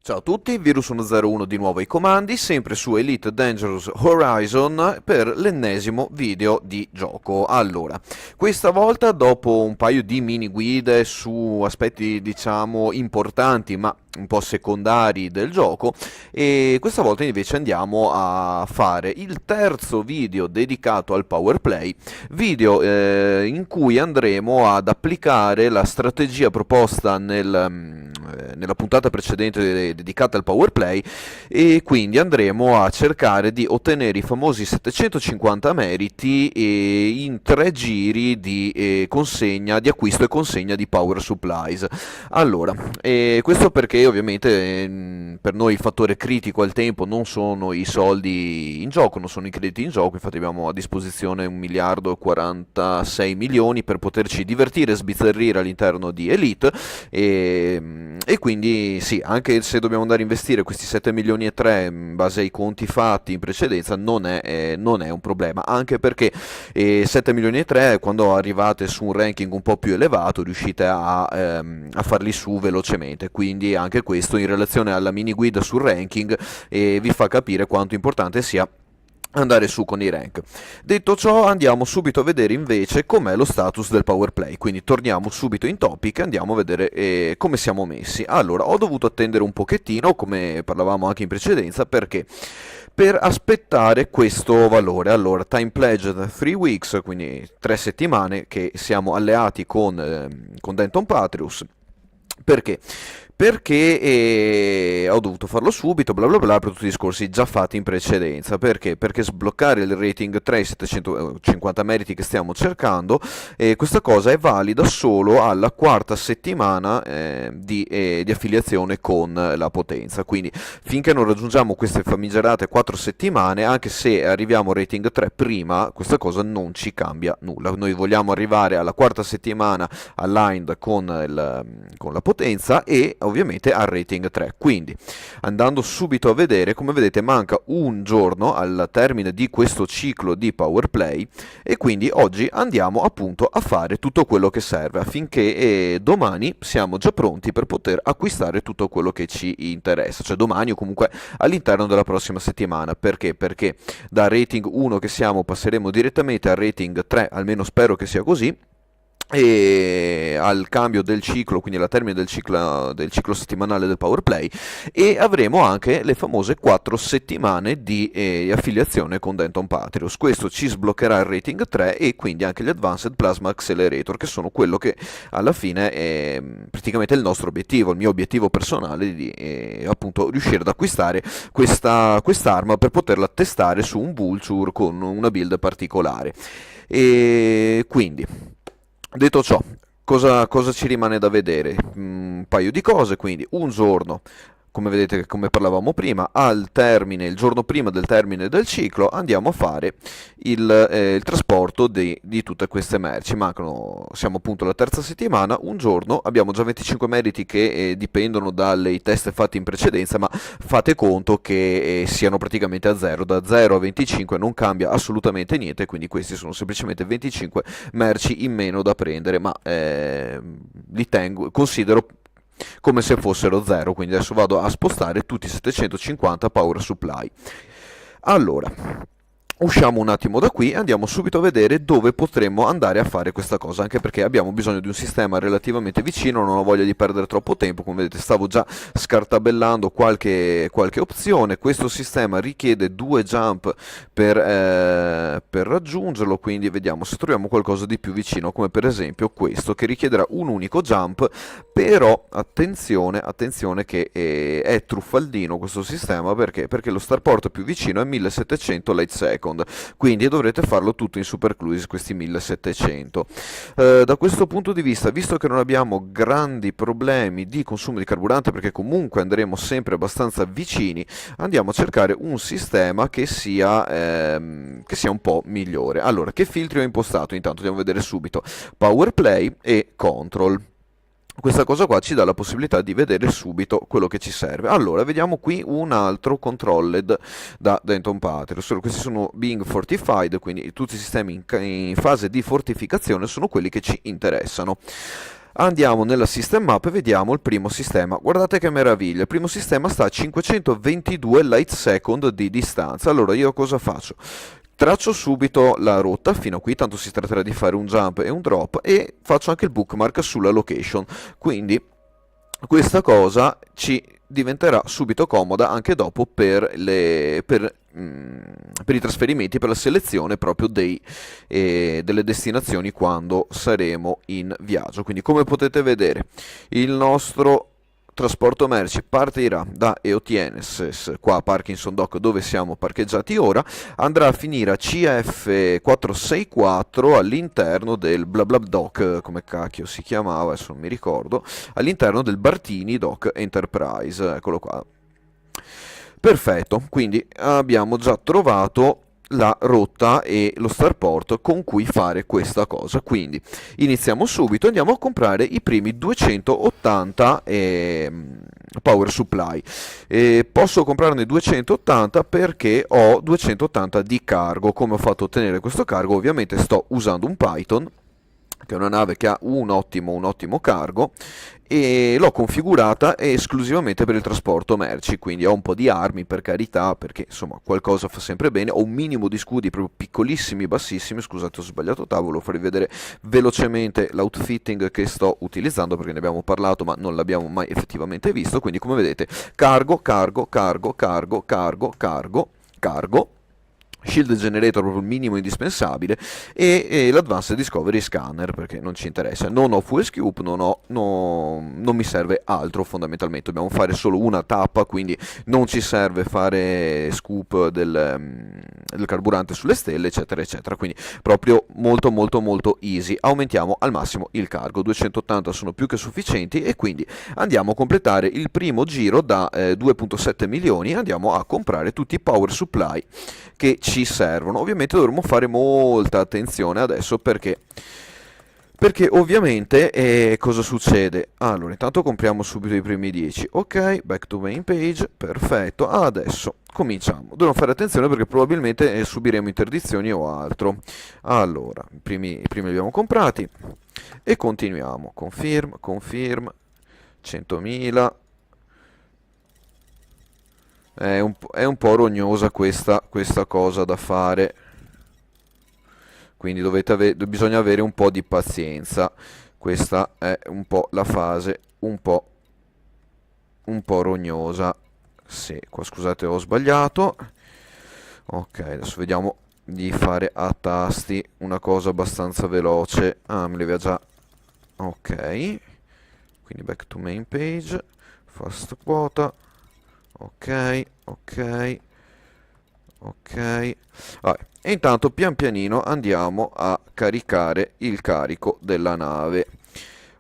Ciao a tutti, Virus101 di nuovo ai comandi, sempre su Elite Dangerous Horizon per l'ennesimo video di gioco. Allora, questa volta dopo un paio di mini guide su aspetti diciamo importanti ma un po' secondari del gioco, e questa volta invece andiamo a fare il terzo video dedicato al power play, video in cui andremo ad applicare la strategia proposta nella puntata precedente dedicata al power play, e quindi andremo a cercare di ottenere i famosi 750 meriti in 3 giri di consegna, di acquisto e consegna di power supplies. Allora, questo perché ovviamente per noi il fattore critico al tempo non sono i soldi in gioco, non sono i crediti in gioco. Infatti abbiamo a disposizione 1 miliardo e 46 milioni per poterci divertire e sbizzarrire all'interno di Elite, e quindi sì, anche se dobbiamo andare a investire questi 7 milioni e 3 in base ai conti fatti in precedenza non è un problema, anche perché 7 milioni e 3 quando arrivate su un ranking un po' più elevato riuscite a farli su velocemente, quindi anche questo in relazione alla mini guida sul ranking vi fa capire quanto importante sia andare su con i rank. Detto ciò, andiamo subito a vedere invece com'è lo status del power play, quindi torniamo subito in topic e andiamo a vedere come siamo messi. Allora, ho dovuto attendere un pochettino, come parlavamo anche in precedenza, perché per aspettare questo valore. Allora, time pledged 3 weeks, quindi 3 settimane che siamo alleati con Denton Patrius. Perché? Perché ho dovuto farlo subito, bla bla bla, per tutti i discorsi già fatti in precedenza. Perché? Perché sbloccare il rating 3, i 750 meriti che stiamo cercando, questa cosa è valida solo alla quarta settimana di affiliazione con la potenza. Quindi finché non raggiungiamo queste famigerate 4 settimane, anche se arriviamo al rating 3 prima, questa cosa non ci cambia nulla. Noi vogliamo arrivare alla quarta settimana aligned con la potenza e ovviamente al rating 3. Quindi andando subito a vedere, come vedete manca un giorno al termine di questo ciclo di power play, e quindi oggi andiamo appunto a fare tutto quello che serve affinché domani siamo già pronti per poter acquistare tutto quello che ci interessa, cioè domani o comunque all'interno della prossima settimana. Perché? Perché da rating 1 che siamo passeremo direttamente al rating 3, almeno spero che sia così, e al cambio del ciclo, quindi alla termine del ciclo settimanale del power play, e avremo anche le famose 4 settimane di affiliazione con Denton Patrius. Questo ci sbloccherà il rating 3 e quindi anche gli Advanced Plasma Accelerator, che sono quello che alla fine è praticamente il nostro obiettivo, il mio obiettivo personale di appunto riuscire ad acquistare quest'arma per poterla testare su un Vulture con una build particolare. E quindi, detto ciò, cosa ci rimane da vedere? Un paio di cose, quindi un giorno, come vedete, come parlavamo prima, il giorno prima del termine del ciclo, andiamo a fare il trasporto di tutte queste merci. Siamo appunto alla terza settimana, un giorno, abbiamo già 25 meriti che dipendono dai test fatti in precedenza, ma fate conto che siano praticamente a zero. Da 0 a 25 non cambia assolutamente niente, quindi questi sono semplicemente 25 merci in meno da prendere, ma considero come se fossero 0. Quindi adesso vado a spostare tutti i 750 power supply. Allora, usciamo un attimo da qui e andiamo subito a vedere dove potremmo andare a fare questa cosa, anche perché abbiamo bisogno di un sistema relativamente vicino, non ho voglia di perdere troppo tempo. Come vedete stavo già scartabellando qualche opzione. Questo sistema richiede 2 jump per raggiungerlo, quindi vediamo se troviamo qualcosa di più vicino, come per esempio questo che richiederà un unico jump. Però attenzione che è truffaldino questo sistema, perché lo starport più vicino è 1700 light second, quindi dovrete farlo tutto in supercruise questi 1700. Da questo punto di vista, visto che non abbiamo grandi problemi di consumo di carburante, perché comunque andremo sempre abbastanza vicini, andiamo a cercare un sistema che sia un po' migliore. Allora, che filtri ho impostato? Intanto andiamo a vedere subito power play e control. Questa cosa qua ci dà la possibilità di vedere subito quello che ci serve. Allora, vediamo qui un altro controlled da Denton Patrius. Questi sono being fortified, quindi tutti i sistemi in fase di fortificazione sono quelli che ci interessano. Andiamo nella System Map e vediamo il primo sistema. Guardate che meraviglia, il primo sistema sta a 522 light second di distanza. Allora io cosa faccio? Traccio subito la rotta fino a qui, tanto si tratterà di fare un jump e un drop, e faccio anche il bookmark sulla location, quindi questa cosa ci diventerà subito comoda anche dopo per i trasferimenti, per la selezione proprio delle destinazioni quando saremo in viaggio. Quindi come potete vedere il nostro trasporto merci partirà da EOTNSS, qua a Parkinson Dock dove siamo parcheggiati ora, andrà a finire a CF464 all'interno del BlaBla Dock, come cacchio si chiamava, adesso non mi ricordo, all'interno del Bartini Dock Enterprise, eccolo qua. Perfetto, quindi abbiamo già trovato la rotta e lo starport con cui fare questa cosa. Quindi iniziamo subito, andiamo a comprare i primi 280 power supply. Posso comprarne 280 perché ho 280 di cargo. Come ho fatto a ottenere questo cargo? Ovviamente sto usando un Python, che è una nave che ha un ottimo cargo, e l'ho configurata esclusivamente per il trasporto merci, quindi ho un po' di armi per carità, perché insomma qualcosa fa sempre bene, ho un minimo di scudi proprio piccolissimi, bassissimi, scusate ho sbagliato tavolo, farvi vedere velocemente l'outfitting che sto utilizzando perché ne abbiamo parlato ma non l'abbiamo mai effettivamente visto, quindi come vedete cargo, Shield Generator proprio il minimo indispensabile e l'Advanced Discovery Scanner perché non ci interessa, non ho Fuel Scoop, non mi serve altro fondamentalmente, dobbiamo fare solo una tappa, quindi non ci serve fare scoop del carburante sulle stelle eccetera eccetera, quindi proprio molto easy. Aumentiamo al massimo il cargo, 280 sono più che sufficienti e quindi andiamo a completare il primo giro da 2.7 milioni e andiamo a comprare tutti i power supply che ci servono. Ovviamente dovremo fare molta attenzione adesso perché ovviamente cosa succede? Allora, intanto compriamo subito i primi 10. Ok, back to main page, perfetto. Adesso cominciamo. Dobbiamo fare attenzione perché probabilmente subiremo interdizioni o altro. Allora, i primi li abbiamo comprati e continuiamo. Confirm, 100.000. È un po' rognosa questa cosa da fare, quindi bisogna avere un po' di pazienza. Questa è un po' la fase un po' rognosa. Sì, qua scusate ho sbagliato. Ok, adesso vediamo di fare a tasti una cosa abbastanza veloce. Ah, me li aveva già... Ok, quindi back to main page, fast quota. Ok. Vabbè. E intanto pian pianino andiamo a caricare il carico della nave.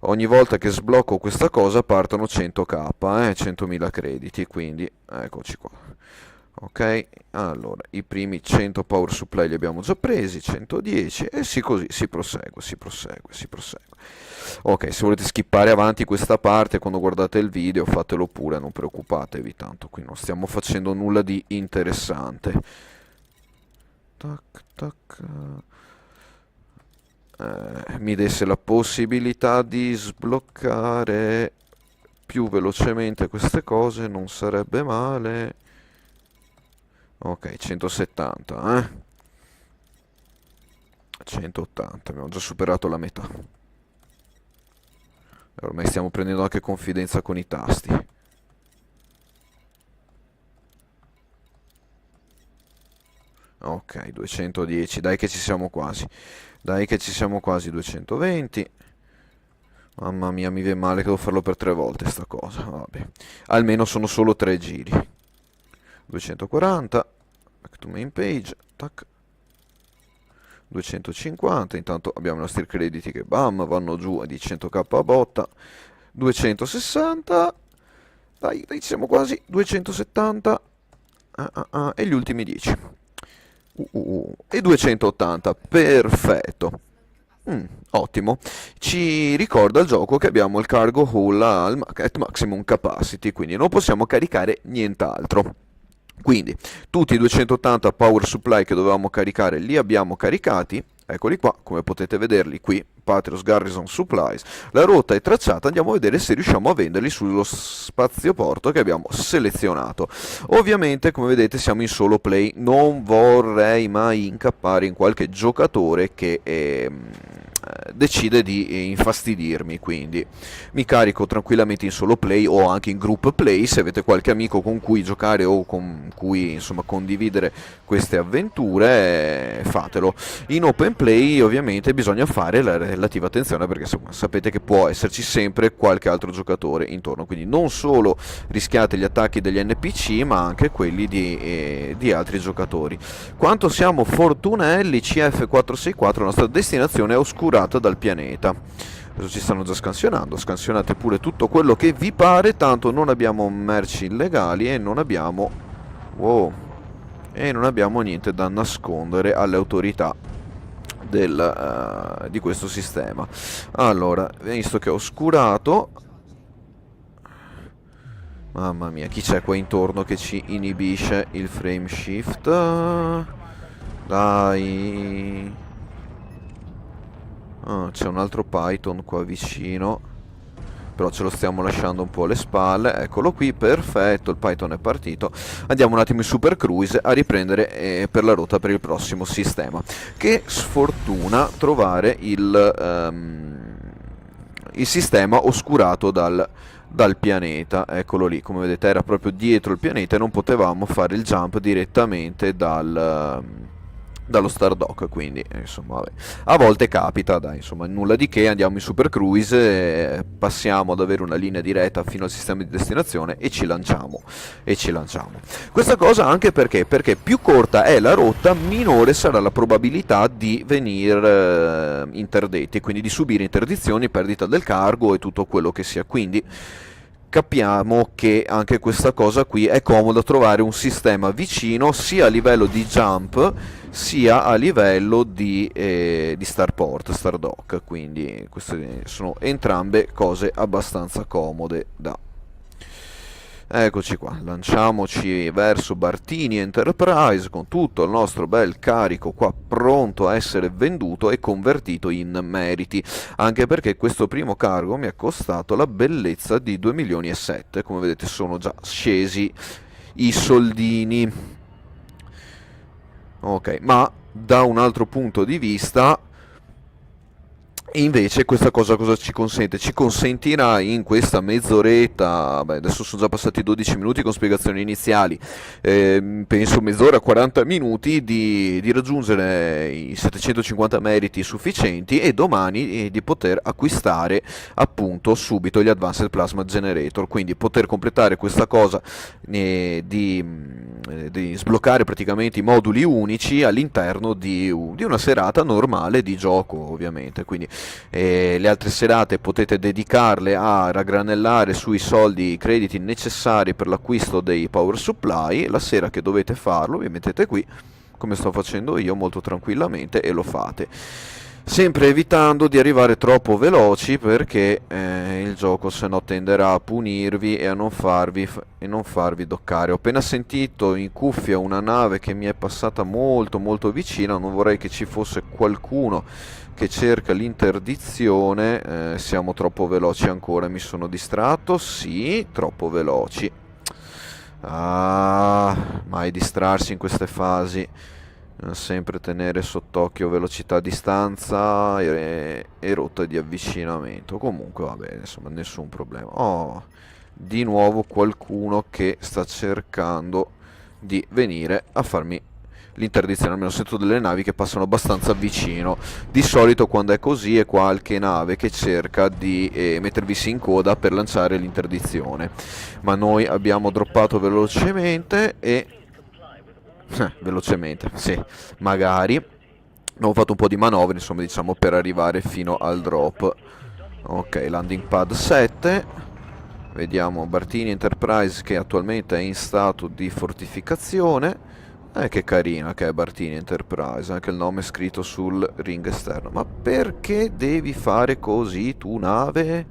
Ogni volta che sblocco questa cosa partono 100k, 100.000 crediti, quindi eccoci qua. Ok, allora i primi 100 power supply li abbiamo già presi, 110 e sì, così si prosegue. Ok, se volete skippare avanti questa parte quando guardate il video fatelo pure, non preoccupatevi, tanto qui non stiamo facendo nulla di interessante. Mi desse la possibilità di sbloccare più velocemente queste cose non sarebbe male. Ok, 170, 180, abbiamo già superato la metà. Ormai stiamo prendendo anche confidenza con i tasti. Ok, 210, dai che ci siamo quasi. 220. Mamma mia, mi viene male che devo farlo per 3 volte sta cosa. Vabbè. Almeno sono solo 3 giri. 240. Back to main page. Tac. 250, intanto abbiamo i nostri crediti che bam vanno giù di 100k a botta. 260, dai ci siamo quasi. 270 e gli ultimi 10 e 280, perfetto. Ottimo, ci ricorda il gioco che abbiamo il cargo hull at maximum capacity, quindi non possiamo caricare nient'altro. Quindi tutti i 280 power supply che dovevamo caricare li abbiamo caricati, Eccoli qua, come potete vederli qui, Patrios Garrison Supplies. La rotta è tracciata, andiamo a vedere se riusciamo a venderli sullo spazioporto che abbiamo selezionato. Ovviamente, come vedete, siamo in solo play, non vorrei mai incappare in qualche giocatore che decide di infastidirmi, quindi mi carico tranquillamente in solo play o anche in group play se avete qualche amico con cui giocare o con cui insomma condividere queste avventure, fatelo. In open play ovviamente bisogna fare la relativa attenzione perché insomma, sapete che può esserci sempre qualche altro giocatore intorno, quindi non solo rischiate gli attacchi degli NPC ma anche quelli di altri giocatori. Quanto siamo fortunelli, CF464, la nostra destinazione è oscurata dal pianeta. Adesso ci stanno già scansionando, scansionate pure tutto quello che vi pare, tanto non abbiamo merci illegali e non abbiamo... wow, e non abbiamo niente da nascondere alle autorità di questo sistema. Allora, visto che ho oscurato... mamma mia, chi c'è qua intorno che ci inibisce il frame shift? Dai... ah, c'è un altro Python qua vicino, però ce lo stiamo lasciando un po' alle spalle. Eccolo qui, perfetto, il Python è partito. Andiamo un attimo in Super Cruise a riprendere per la rotta per il prossimo sistema. Che sfortuna trovare il sistema oscurato dal pianeta. Eccolo lì, come vedete era proprio dietro il pianeta e non potevamo fare il jump direttamente dallo Stardock, quindi insomma vabbè. A volte capita, dai, insomma nulla di che, andiamo in Super Cruise, passiamo ad avere una linea diretta fino al sistema di destinazione e ci lanciamo, questa cosa anche perché più corta è la rotta, minore sarà la probabilità di venire interdetti, quindi di subire interdizioni, perdita del cargo e tutto quello che sia, quindi capiamo che anche questa cosa qui è comodo trovare un sistema vicino sia a livello di jump sia a livello di starport, stardock, quindi queste sono entrambe cose abbastanza comode da... Eccoci qua, lanciamoci verso Bartini Enterprise con tutto il nostro bel carico qua pronto a essere venduto e convertito in meriti, anche perché questo primo cargo mi è costato la bellezza di 2 milioni e 7, come vedete sono già scesi i soldini. Ok, ma da un altro punto di vista... invece questa cosa ci consente? Ci consentirà in questa mezz'oretta, beh, adesso sono già passati 12 minuti con spiegazioni iniziali, penso mezz'ora, 40 minuti di raggiungere i 750 meriti sufficienti e domani di poter acquistare appunto subito gli Advanced Plasma Generator, quindi poter completare questa cosa di sbloccare praticamente i moduli unici all'interno di una serata normale di gioco ovviamente, quindi le altre serate potete dedicarle a raggranellare sui soldi, i crediti necessari per l'acquisto dei power supply. La sera che dovete farlo vi mettete qui come sto facendo io molto tranquillamente e lo fate, sempre evitando di arrivare troppo veloci perché il gioco se no tenderà a punirvi e a non farvi doccare. Ho appena sentito in cuffia una nave che mi è passata molto molto vicina, non vorrei che ci fosse qualcuno che cerca l'interdizione. Siamo troppo veloci ancora, mi sono distratto, sì, troppo veloci. Mai distrarsi in queste fasi, sempre tenere sott'occhio velocità, distanza e rotta di avvicinamento. Comunque vabbè, insomma nessun problema. Oh, di nuovo qualcuno che sta cercando di venire a farmi l'interdizione, almeno sento delle navi che passano abbastanza vicino. Di solito quando è così è qualche nave che cerca di mettervisi in coda per lanciare l'interdizione, ma noi abbiamo droppato velocemente e velocemente, sì, magari abbiamo fatto un po' di manovre, insomma, diciamo, per arrivare fino al drop. Ok, landing pad 7. Vediamo Bartini Enterprise che attualmente è in stato di fortificazione. Che carina che è Bartini Enterprise, anche il nome è scritto sul ring esterno. Ma perché devi fare così tu, nave?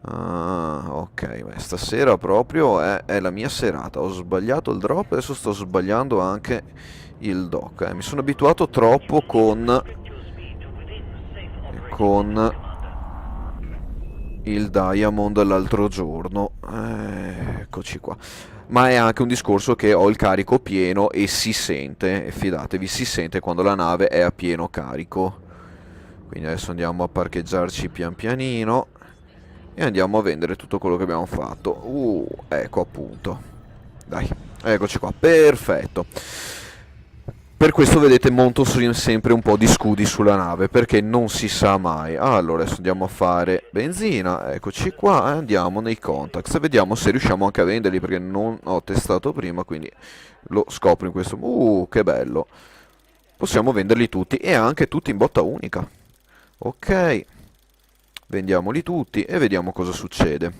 Ah, ok, beh, stasera proprio è la mia serata. Ho sbagliato il drop, adesso sto sbagliando anche il dock. Mi sono abituato troppo con il Diamond l'altro giorno. Eccoci qua. Ma è anche un discorso che ho il carico pieno e si sente, e fidatevi, si sente quando la nave è a pieno carico. Quindi adesso andiamo a parcheggiarci pian pianino e andiamo a vendere tutto quello che abbiamo fatto. Ecco appunto. Dai, eccoci qua, perfetto. Per questo vedete monto sempre un po' di scudi sulla nave, perché non si sa mai. Allora, adesso andiamo a fare benzina, eccoci qua, e andiamo nei contacts. Vediamo se riusciamo anche a venderli, perché non ho testato prima, quindi lo scopro in questo... che bello. Possiamo venderli tutti, e anche tutti in botta unica. Ok, vendiamoli tutti e vediamo cosa succede.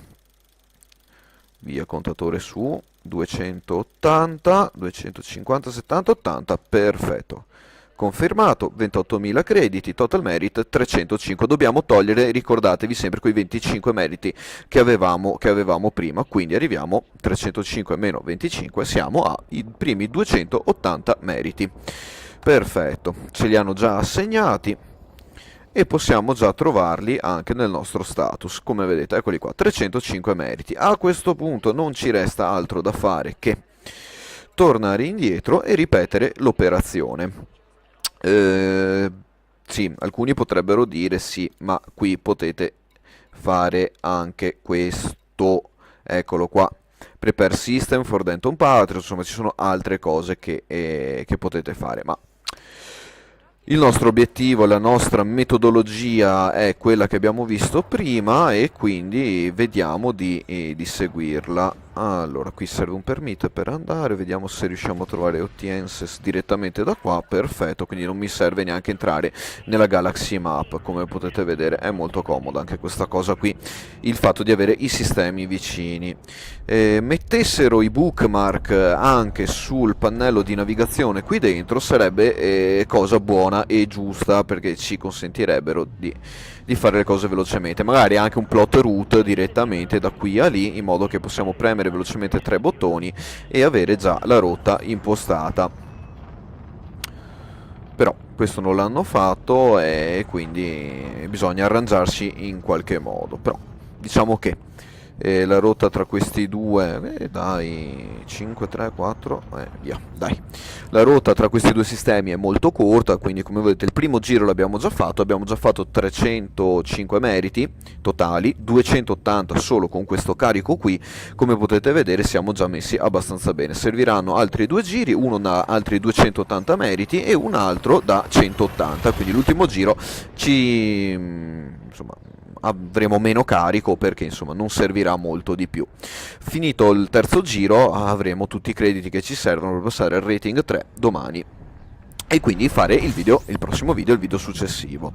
Via contatore su 280, 250, 70, 80, perfetto. Confermato, 28.000 crediti, total merit 305. Dobbiamo togliere, ricordatevi sempre, quei 25 meriti che avevamo prima, quindi arriviamo 305 meno 25, siamo ai primi 280 meriti. Perfetto, ce li hanno già assegnati e possiamo già trovarli anche nel nostro status. Come vedete, eccoli qua, 305 meriti. A questo punto non ci resta altro da fare che tornare indietro e ripetere l'operazione. Sì, alcuni potrebbero dire sì, ma qui potete fare anche questo. Eccolo qua. Prepare system for Denton Patriot, insomma ci sono altre cose che potete fare, ma il nostro obiettivo, la nostra metodologia è quella che abbiamo visto prima e quindi vediamo di seguirla. Allora, qui serve un permit per andare, vediamo se riusciamo a trovare audiences direttamente da qua, perfetto, quindi non mi serve neanche entrare nella Galaxy Map, come potete vedere è molto comoda anche questa cosa qui, il fatto di avere i sistemi vicini. Mettessero i bookmark anche sul pannello di navigazione qui dentro sarebbe cosa buona e giusta, perché ci consentirebbero di fare le cose velocemente, magari anche un plot route direttamente da qui a lì, in modo che possiamo premere velocemente 3 bottoni e avere già la rotta impostata. Però questo non l'hanno fatto e quindi bisogna arrangiarsi in qualche modo. Però diciamo che la rotta tra questi due, dai, 5, 3, 4, via, dai. La rotta tra questi due sistemi è molto corta, quindi come vedete il primo giro l'abbiamo già fatto 305 meriti totali, 280 solo con questo carico qui, come potete vedere siamo già messi abbastanza bene. Serviranno altri due giri, uno da altri 280 meriti e un altro da 180, quindi l'ultimo giro insomma, avremo meno carico perché insomma non servirà molto di più. Finito il terzo giro avremo tutti i crediti che ci servono per passare al rating 3 domani e quindi fare il prossimo video, il video successivo.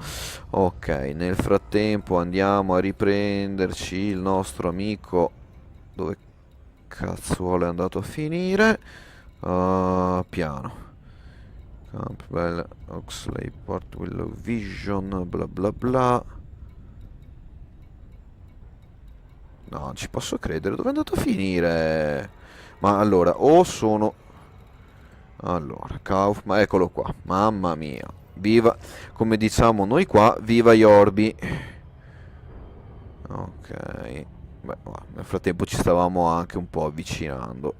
Ok, nel frattempo andiamo a riprenderci il nostro amico. Dove cazzuolo è andato a finire? Piano. Campbell, Oxley, Port Willow Vision, bla bla bla. No, non ci posso credere, dove è andato a finire? Ma allora, o sono... Allora, Kaufman, eccolo qua, mamma mia. Viva, come diciamo noi qua, viva Yorbi. Ok, beh, nel frattempo ci stavamo anche un po' avvicinando.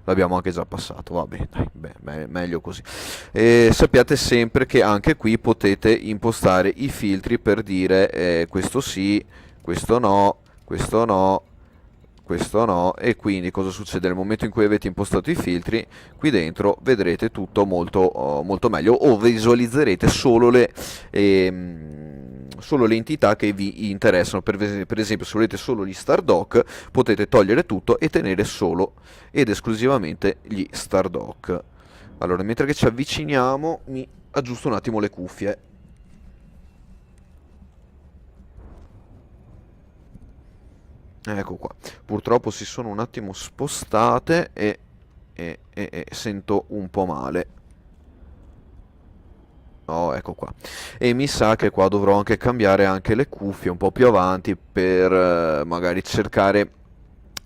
L'abbiamo anche già passato, vabbè, dai, beh, meglio così. E sappiate sempre che anche qui potete impostare i filtri per dire questo sì, questo no, questo no, questo no, e quindi cosa succede nel momento in cui avete impostato i filtri? Qui dentro vedrete tutto molto meglio, o visualizzerete solo le entità che vi interessano. Per esempio, se volete solo gli Stardock potete togliere tutto e tenere solo ed esclusivamente gli Stardock. Allora, mentre che ci avviciniamo mi aggiusto un attimo le cuffie. Ecco qua, purtroppo si sono un attimo spostate e sento un po' male. Oh, ecco qua. E mi sa che qua dovrò anche cambiare anche le cuffie un po' più avanti per magari cercare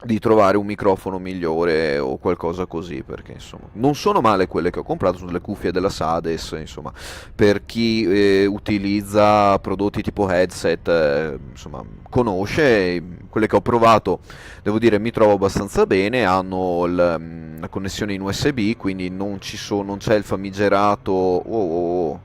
di trovare un microfono migliore o qualcosa così, perché insomma non sono male quelle che ho comprato, sono delle cuffie della Sades, insomma, per chi utilizza prodotti tipo headset, insomma, conosce. Quelle che ho provato, devo dire, mi trovo abbastanza bene, hanno la connessione in USB, quindi non c'è il famigerato.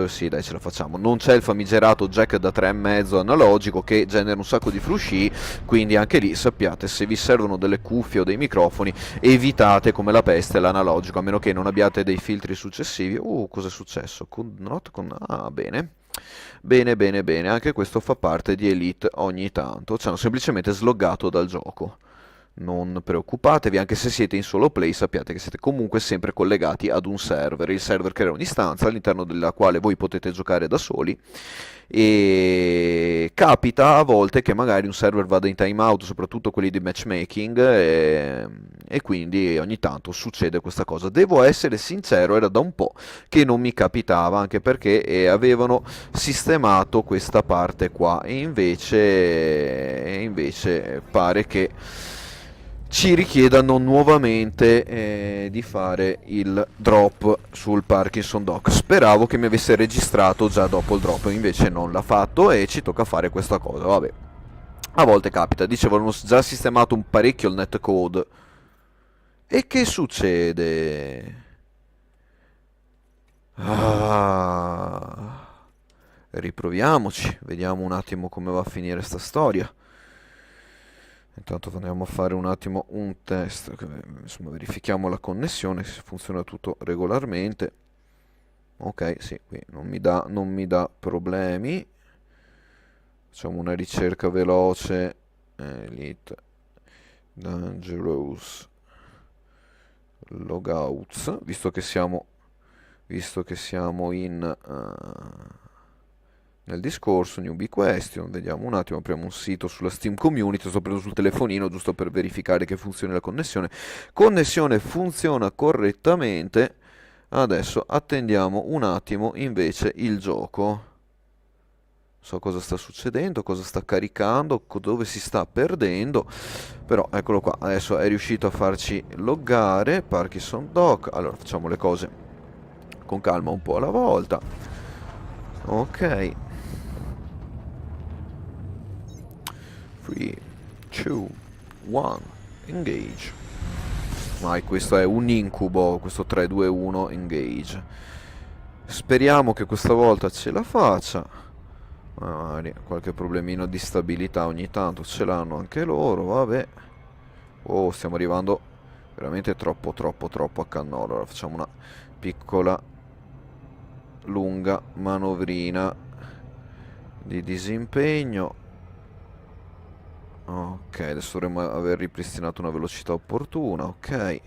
Sì, dai, ce la facciamo. Non c'è il famigerato jack da 3,5 analogico che genera un sacco di frusci, quindi anche lì sappiate, se vi servono delle cuffie o dei microfoni, evitate come la peste l'analogico, a meno che non abbiate dei filtri successivi. Cosa è successo? Ah, bene. Bene, bene, bene, anche questo fa parte di Elite ogni tanto. Ci hanno semplicemente sloggato dal gioco. Non preoccupatevi, anche se siete in solo play, sappiate che siete comunque sempre collegati ad un server. Il server crea un'istanza all'interno della quale voi potete giocare da soli e capita a volte che magari un server vada in timeout, soprattutto quelli di matchmaking, e quindi ogni tanto succede questa cosa. Devo essere sincero, era da un po' che non mi capitava, anche perché avevano sistemato questa parte qua e invece pare che ci richiedano nuovamente di fare il drop sul Parkinson Dock. Speravo che mi avesse registrato già dopo il drop, invece non l'ha fatto e ci tocca fare questa cosa. Vabbè, a volte capita. Dicevo, hanno già sistemato un parecchio il netcode. E che succede? Ah, riproviamoci, vediamo un attimo come va a finire sta storia. Intanto andiamo a fare un attimo un test, insomma verifichiamo la connessione, se funziona tutto regolarmente. Ok, sì, qui non mi dà problemi. Facciamo una ricerca veloce. Elite Dangerous Logouts, visto che siamo nel discorso Newbie Question, vediamo un attimo, apriamo un sito sulla Steam Community, sto prendendo sul telefonino giusto per verificare che funzioni la connessione funziona correttamente. Adesso attendiamo un attimo invece il gioco. So cosa sta succedendo, cosa sta caricando, dove si sta perdendo, però eccolo qua, adesso è riuscito a farci loggare Parkinson Dock. Allora facciamo le cose con calma, un po' alla volta. Ok, 3, 2, 1, engage. Questo è un incubo, questo 3, 2, 1, engage. Speriamo che questa volta ce la faccia. Magari qualche problemino di stabilità ogni tanto ce l'hanno anche loro, vabbè. Oh, stiamo arrivando veramente troppo, troppo, troppo a cannolo. Allora facciamo una piccola, lunga manovrina di disimpegno. Ok, adesso dovremmo aver ripristinato una velocità opportuna, ok.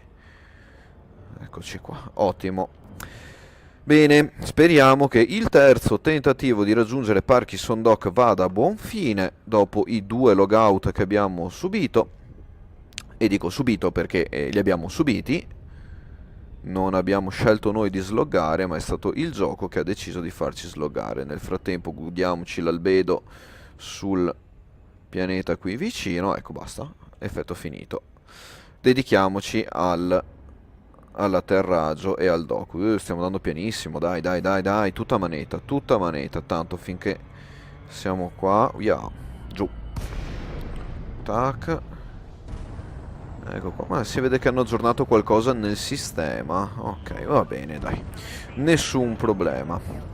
Eccoci qua, ottimo. Bene, speriamo che il terzo tentativo di raggiungere Parkinson Dock vada a buon fine dopo i 2 logout che abbiamo subito. E dico subito perché li abbiamo subiti. Non abbiamo scelto noi di sloggare, ma è stato il gioco che ha deciso di farci sloggare. Nel frattempo godiamoci l'albedo sul pianeta qui vicino. Ecco, basta, effetto finito. Dedichiamoci all'atterraggio e al dock. Stiamo andando pianissimo, dai, dai, dai, dai, tutta manetta, tanto finché siamo qua, giù, tac, ecco qua, ma si vede che hanno aggiornato qualcosa nel sistema, ok, va bene, dai, nessun problema.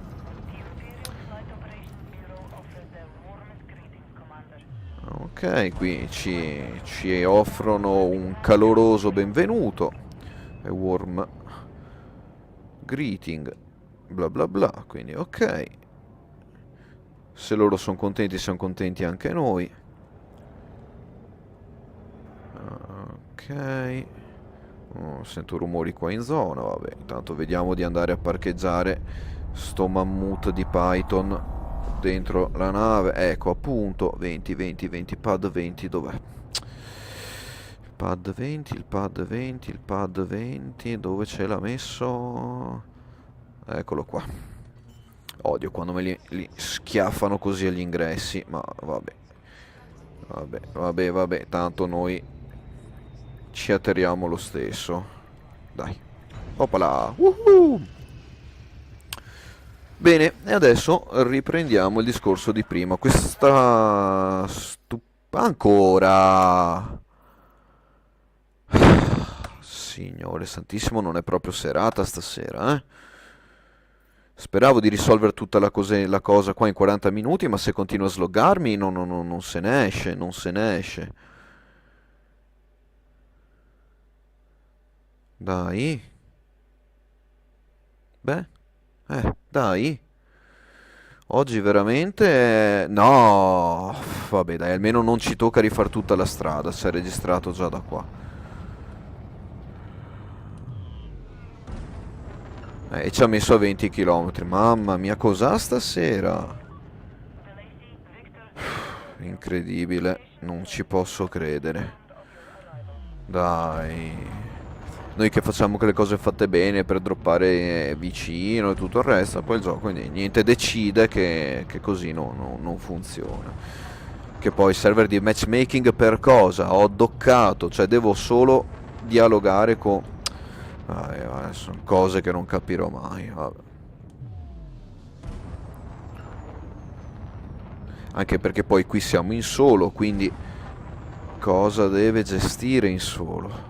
Ok, qui ci offrono un caloroso benvenuto, e warm greeting, bla bla bla, quindi ok. Se loro sono contenti, siamo contenti anche noi. Ok. Sento rumori qua in zona, vabbè. Intanto vediamo di andare a parcheggiare sto mammut di Python dentro la nave. Ecco, appunto, 20, 20, 20, pad 20, dov'è? Il pad 20, il pad 20, il pad 20, dove ce l'ha messo? Eccolo qua. Odio quando me li schiaffano così agli ingressi, ma vabbè. Vabbè, vabbè, vabbè, tanto noi ci atterriamo lo stesso. Dai. Oppala. Bene, e adesso riprendiamo il discorso di prima. Ancora. Signore Santissimo, non è proprio serata stasera, eh? Speravo di risolvere tutta la cosa qua in 40 minuti, ma se continua a sloggarmi non se ne esce, non se ne esce. Dai. Beh, dai. Oggi veramente... No. Vabbè, dai, almeno non ci tocca rifare tutta la strada, si è registrato già da qua. E ci ha messo a 20 km. Mamma mia, cos'ha stasera? Incredibile, non ci posso credere. Dai. Noi che facciamo che le cose fatte bene per droppare vicino e tutto il resto, poi il gioco niente decide che così non funziona. Che poi server di matchmaking per cosa? Ho doccato, cioè devo solo dialogare con... sono cose che non capirò mai, vabbè. Anche perché poi qui siamo in solo, quindi cosa deve gestire in solo?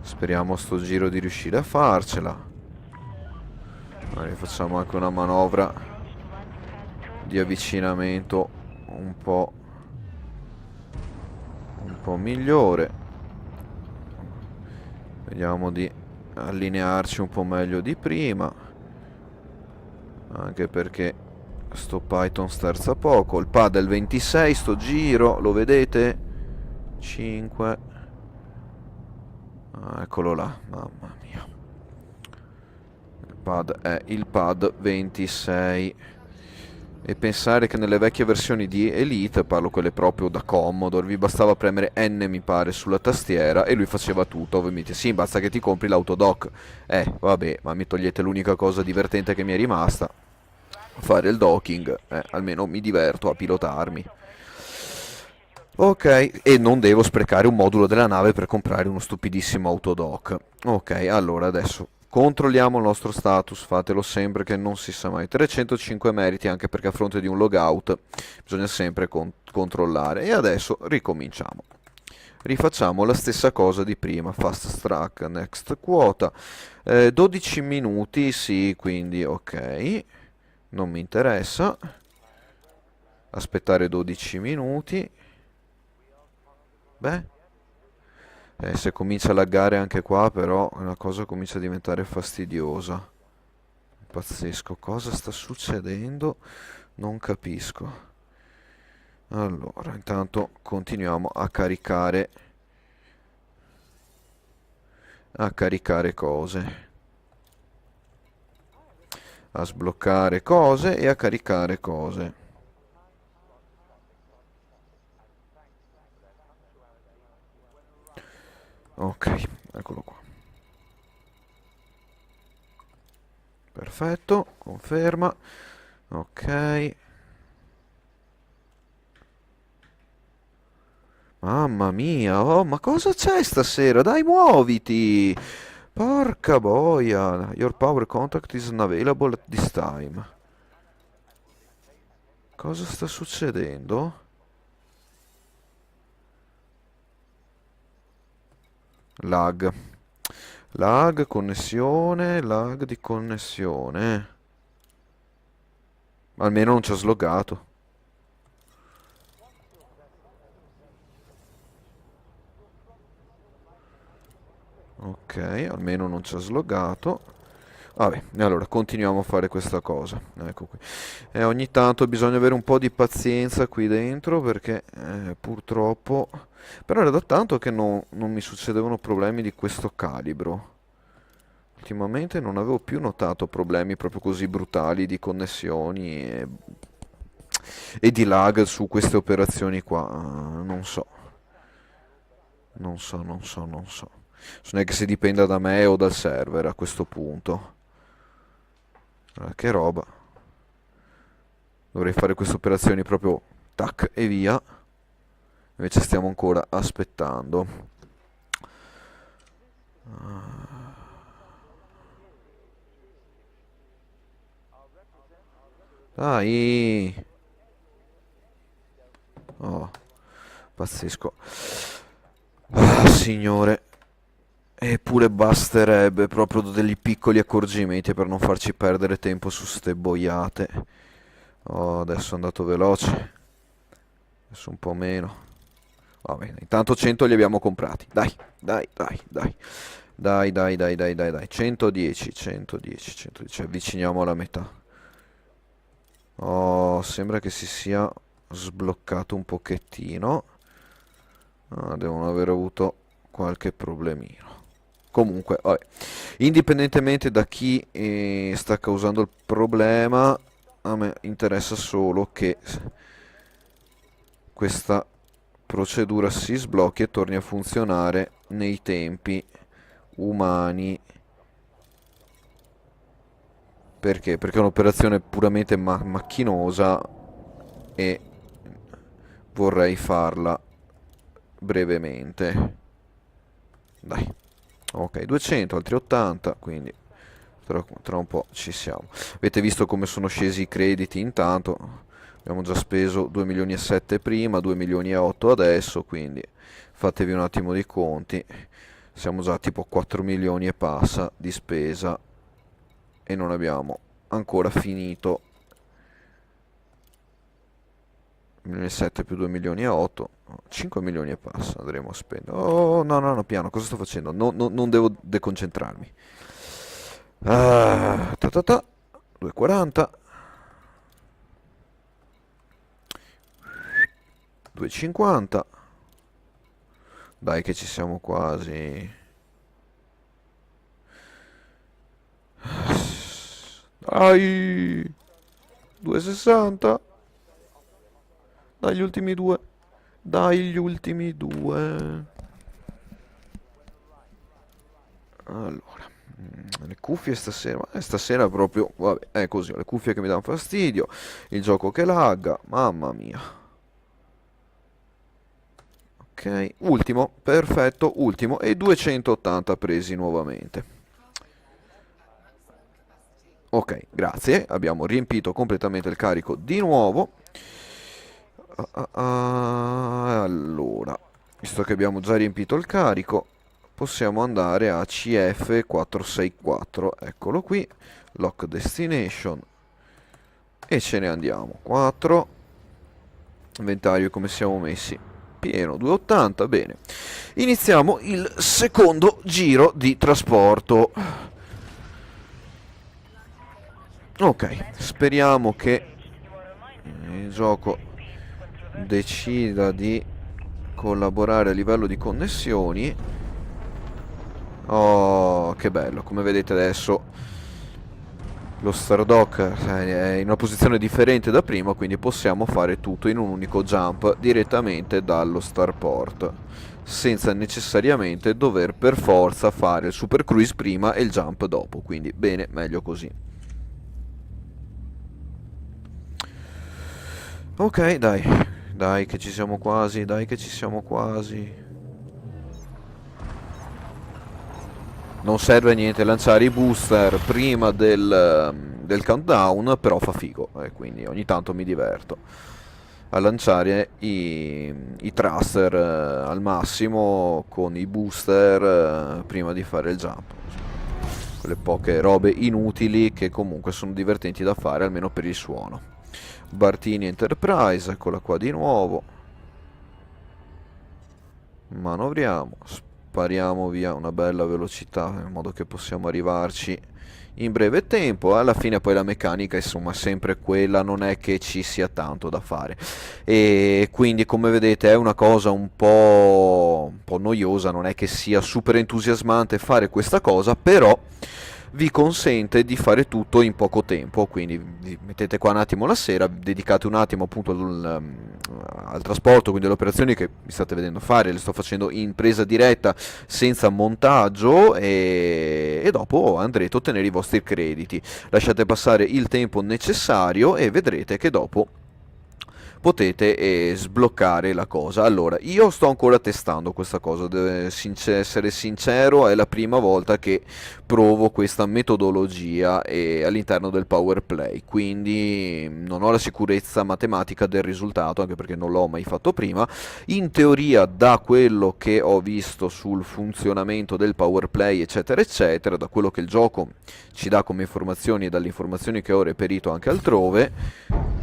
Speriamo a sto giro di riuscire a farcela. Magari facciamo anche una manovra di avvicinamento un po' migliore. Vediamo di allinearci un po' meglio di prima. Anche perché sto Python sterza poco. Il pad è il 26, sto giro, lo vedete? 5. Eccolo là, mamma mia. Il pad è il pad 26. E pensare che nelle vecchie versioni di Elite, parlo quelle proprio da Commodore, vi bastava premere N mi pare sulla tastiera e lui faceva tutto, ovviamente. Sì, basta che ti compri l'autodock. Vabbè, ma mi togliete l'unica cosa divertente che mi è rimasta. Fare il docking, almeno mi diverto a pilotarmi. Ok, e non devo sprecare un modulo della nave per comprare uno stupidissimo autodock. Ok, allora adesso controlliamo il nostro status, fatelo sempre che non si sa mai. 305 meriti anche perché a fronte di un logout bisogna sempre controllare. E adesso ricominciamo. Rifacciamo la stessa cosa di prima, fast track, next quota. 12 minuti, sì, quindi ok, non mi interessa. Aspettare 12 minuti. Beh, se comincia a laggare anche qua, però la cosa comincia a diventare fastidiosa. Pazzesco, cosa sta succedendo? Non capisco. Allora, intanto continuiamo a caricare cose, a sbloccare cose e a caricare cose. Ok, eccolo qua. Perfetto, conferma. Ok. Mamma mia, oh, ma cosa c'è stasera? Dai, muoviti! Porca boia, your power contact is unavailable at this time. Cosa sta succedendo? Lag. Lag, connessione, lag di connessione. Almeno non ci ha sloggato. Ok, almeno non ci ha sloggato. Vabbè, e allora continuiamo a fare questa cosa. Ecco qui. E ogni tanto bisogna avere un po' di pazienza qui dentro perché purtroppo... Però era da tanto che non mi succedevano problemi di questo calibro. Ultimamente non avevo più notato problemi proprio così brutali di connessioni e di lag su queste operazioni qua. Non so, non so. Non è che se dipenda da me o dal server a questo punto. Che roba. Dovrei fare queste operazioni proprio tac e via. Invece stiamo ancora aspettando. Dai. Oh, pazzesco. Ah, signore. Eppure basterebbe proprio degli piccoli accorgimenti per non farci perdere tempo su ste boiate. Oh, adesso è andato veloce. Adesso un po' meno. Va bene, intanto 100 li abbiamo comprati. Dai, dai, dai, dai. Dai, dai, dai, dai, dai, dai. 110, 110, 110. Avviciniamo alla metà. Oh, sembra che si sia sbloccato un pochettino. Ah, devono aver avuto qualche problemino. Comunque, vabbè. Indipendentemente da chi sta causando il problema, a me interessa solo che questa procedura si sblocchi e torni a funzionare nei tempi umani. Perché? Perché è un'operazione puramente macchinosa e vorrei farla brevemente. Dai. Ok, 200, altri 80, quindi tra un po' ci siamo. Avete visto come sono scesi i crediti intanto? Abbiamo già speso 2 milioni e 7 prima, 2 milioni e 8 adesso, quindi fatevi un attimo dei conti. Siamo già tipo 4 milioni e passa di spesa e non abbiamo ancora finito. 1 milione e 7 più 2 milioni e 8, 5 milioni e passa andremo a spendere. Oh, no, no, no, piano, cosa sto facendo? Non devo deconcentrarmi. Ah, ta ta ta, 2,40, 2,50. Dai che ci siamo quasi. Dai, 2,60. Dai gli ultimi due. Dai gli ultimi due. Allora, le cuffie stasera, ma stasera proprio, vabbè, è così, ho le cuffie che mi danno fastidio, il gioco che lagga, mamma mia. Ok, ultimo, perfetto, ultimo, e 280 presi nuovamente. Ok, grazie, abbiamo riempito completamente il carico di nuovo. Allora, visto che abbiamo già riempito il carico, possiamo andare a CF464, eccolo qui, Lock Destination, e ce ne andiamo. 4, inventario come siamo messi? Pieno, 280, bene. Iniziamo il secondo giro di trasporto. Ok, speriamo che il gioco decida di collaborare a livello di connessioni. Oh, che bello, come vedete adesso lo Stardock è in una posizione differente da prima, quindi possiamo fare tutto in un unico jump direttamente dallo starport, senza necessariamente dover per forza fare il super cruise prima e il jump dopo, quindi bene, meglio così. Ok, dai, dai che ci siamo quasi, dai che ci siamo quasi. Non serve a niente lanciare i booster prima del countdown, però fa figo, quindi ogni tanto mi diverto a lanciare i thruster al massimo con i booster prima di fare il jump. Quelle poche robe inutili che comunque sono divertenti da fare, almeno per il suono. Bartini Enterprise, eccola qua di nuovo. Manovriamo, spariamo via una bella velocità in modo che possiamo arrivarci in breve tempo. Alla fine poi la meccanica insomma è sempre quella, non è che ci sia tanto da fare, e quindi come vedete è una cosa un po' noiosa, non è che sia super entusiasmante fare questa cosa, però vi consente di fare tutto in poco tempo, quindi vi mettete qua un attimo la sera, dedicate un attimo appunto al trasporto, quindi alle operazioni che mi state vedendo fare, le sto facendo in presa diretta senza montaggio e dopo andrete a ottenere i vostri crediti. Lasciate passare il tempo necessario e vedrete che dopo potete sbloccare la cosa. Allora, io sto ancora testando questa cosa, essere sincero, è la prima volta che provo questa metodologia all'interno del Power Play, quindi non ho la sicurezza matematica del risultato, anche perché non l'ho mai fatto prima. In teoria, da quello che ho visto sul funzionamento del Power Play, eccetera, eccetera, da quello che il gioco ci dà come informazioni e dalle informazioni che ho reperito anche altrove.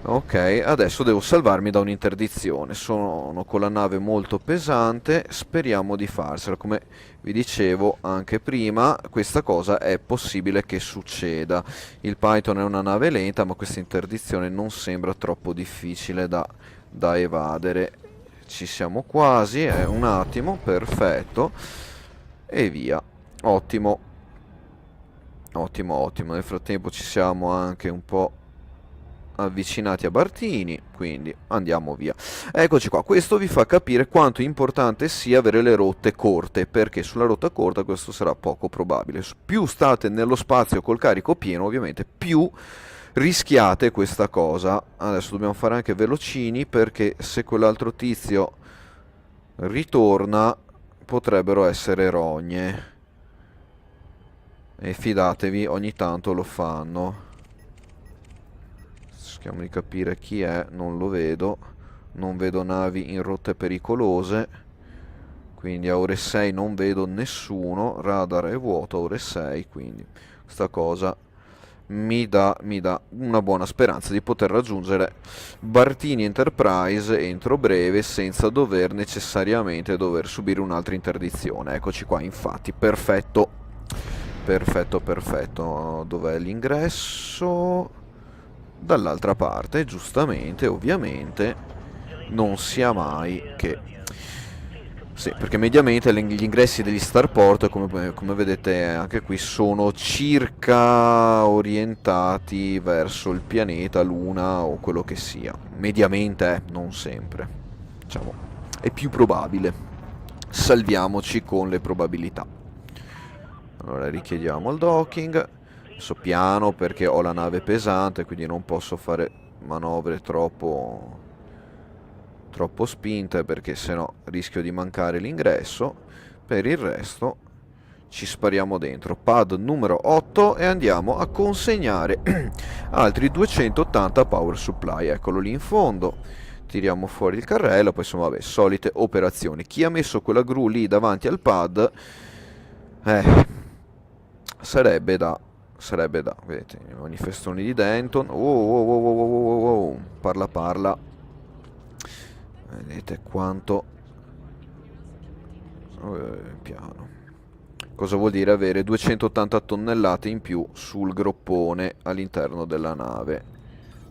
Ok, adesso devo salvarmi da un'interdizione. Sono con la nave molto pesante, speriamo di farsela. Come vi dicevo anche prima, questa cosa è possibile che succeda. Il Python è una nave lenta, ma questa interdizione non sembra troppo difficile da evadere. Ci siamo quasi, è un attimo, perfetto. E via. Ottimo, ottimo, ottimo. Nel frattempo ci siamo anche un po' avvicinati a Bartini, quindi andiamo via. Eccoci qua, questo vi fa capire quanto importante sia avere le rotte corte, perché sulla rotta corta questo sarà poco probabile. Più state nello spazio col carico pieno, ovviamente, più rischiate questa cosa. Adesso dobbiamo fare anche velocini, perché se quell'altro tizio ritorna potrebbero essere rogne. E fidatevi, ogni tanto lo fanno. Cerchiamo di capire chi è, non lo vedo, non vedo navi in rotte pericolose, quindi a ore 6 non vedo nessuno, radar è vuoto a ore 6, quindi questa cosa mi dà una buona speranza di poter raggiungere Bartini Enterprise entro breve senza dover necessariamente subire un'altra interdizione. Eccoci qua, infatti, perfetto, perfetto, perfetto. Dov'è l'ingresso? Dall'altra parte, giustamente, ovviamente, non sia mai che... Sì, perché mediamente gli ingressi degli starport, come vedete anche qui, sono circa orientati verso il pianeta, luna o quello che sia. Mediamente, non sempre. Diciamo, è più probabile. Salviamoci con le probabilità. Allora, richiediamo il docking. Adesso piano perché ho la nave pesante, quindi non posso fare manovre troppo spinte, perché sennò rischio di mancare l'ingresso. Per il resto ci spariamo dentro. Pad numero 8 e andiamo a consegnare altri 280 power supply. Eccolo lì in fondo. Tiriamo fuori il carrello, poi insomma vabbè, solite operazioni. Chi ha messo quella gru lì davanti al pad sarebbe da, vedete, i manifestoni di Denton. Parla. Vedete quanto piano. Cosa vuol dire avere 280 tonnellate in più sul groppone all'interno della nave?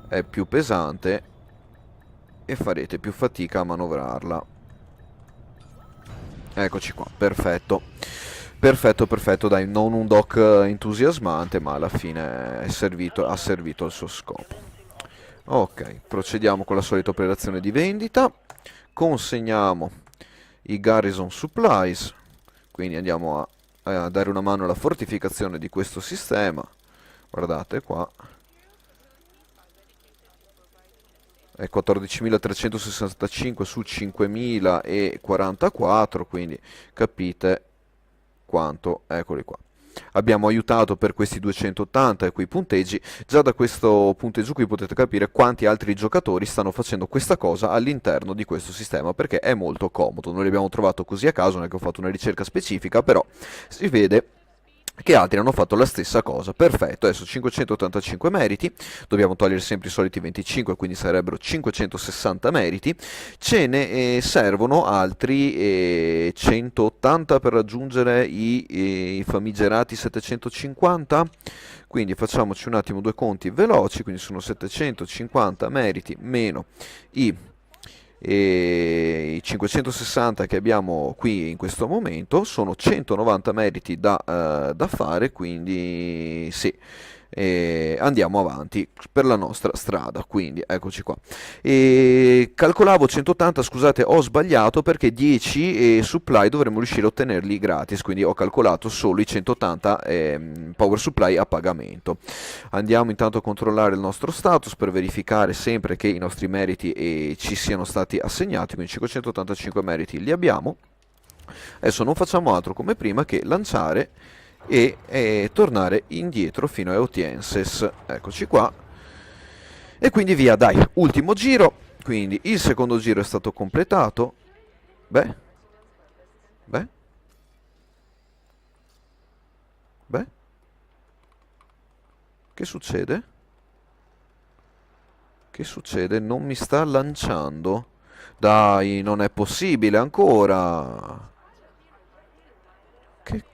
È più pesante e farete più fatica a manovrarla. Eccoci qua, perfetto. Perfetto, perfetto, dai, non un dock entusiasmante, ma alla fine ha servito il suo scopo. Ok, procediamo con la solita operazione di vendita. Consegniamo i Garrison Supplies, quindi andiamo a dare una mano alla fortificazione di questo sistema. Guardate qua. È 14.365 su 5.044, quindi capite quanto, eccoli qua. Abbiamo aiutato per questi 280 e quei punteggi. Già da questo punteggio qui potete capire quanti altri giocatori stanno facendo questa cosa all'interno di questo sistema, perché è molto comodo. Noi l'abbiamo trovato così a caso, non è che ho fatto una ricerca specifica, però si vede che altri hanno fatto la stessa cosa. Perfetto, adesso 585 meriti, dobbiamo togliere sempre i soliti 25, quindi sarebbero 560 meriti. Ce ne servono altri 180 per raggiungere i famigerati 750. Quindi facciamoci un attimo due conti veloci, quindi sono 750 meriti meno i e i 560 che abbiamo qui in questo momento sono 190 meriti da fare, quindi sì. E andiamo avanti per la nostra strada, quindi eccoci qua. E calcolavo 180, scusate, ho sbagliato perché 10 supply dovremmo riuscire a ottenerli gratis, quindi ho calcolato solo i 180 power supply a pagamento. Andiamo intanto a controllare il nostro status per verificare sempre che i nostri meriti ci siano stati assegnati, quindi 585 meriti li abbiamo. Adesso non facciamo altro come prima che lanciare e tornare indietro fino a Eutienses. Eccoci qua. E quindi via, dai, ultimo giro. Quindi il secondo giro è stato completato. Beh, beh, beh. Che succede? Che succede? Non mi sta lanciando. Dai, non è possibile ancora.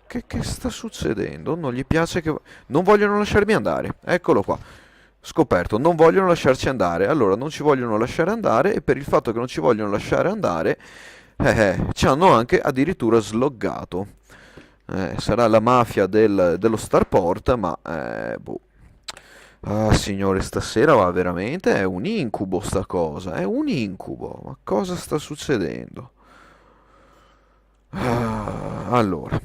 Che sta succedendo? Non gli piace che... Non vogliono lasciarmi andare. Eccolo qua. Scoperto, non vogliono lasciarci andare. Allora, non ci vogliono lasciare andare e per il fatto che non ci vogliono lasciare andare, ci hanno anche addirittura sloggato. Sarà la mafia dello Starport, ma... boh. Ah, signore, stasera va veramente... È un incubo sta cosa. È un incubo. Ma cosa sta succedendo? Allora,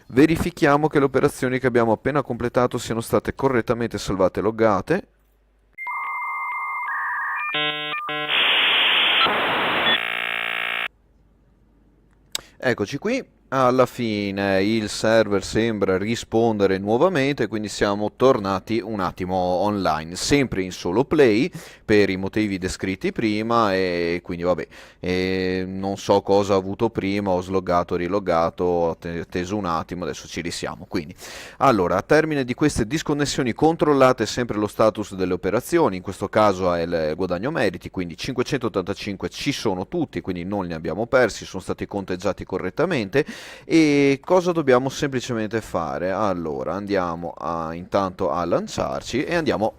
verifichiamo che le operazioni che abbiamo appena completato siano state correttamente salvate e loggate. Eccoci qui. Alla fine il server sembra rispondere nuovamente, quindi siamo tornati un attimo online, sempre in solo play per i motivi descritti prima e quindi vabbè, non so cosa ho avuto prima, ho sloggato, riloggato, ho teso un attimo, adesso ci risiamo. Quindi, allora, a termine di queste disconnessioni controllate sempre lo status delle operazioni, in questo caso è il guadagno meriti, quindi 585 ci sono tutti, quindi non li abbiamo persi, sono stati conteggiati correttamente. E cosa dobbiamo semplicemente fare? Allora, andiamo intanto a lanciarci e andiamo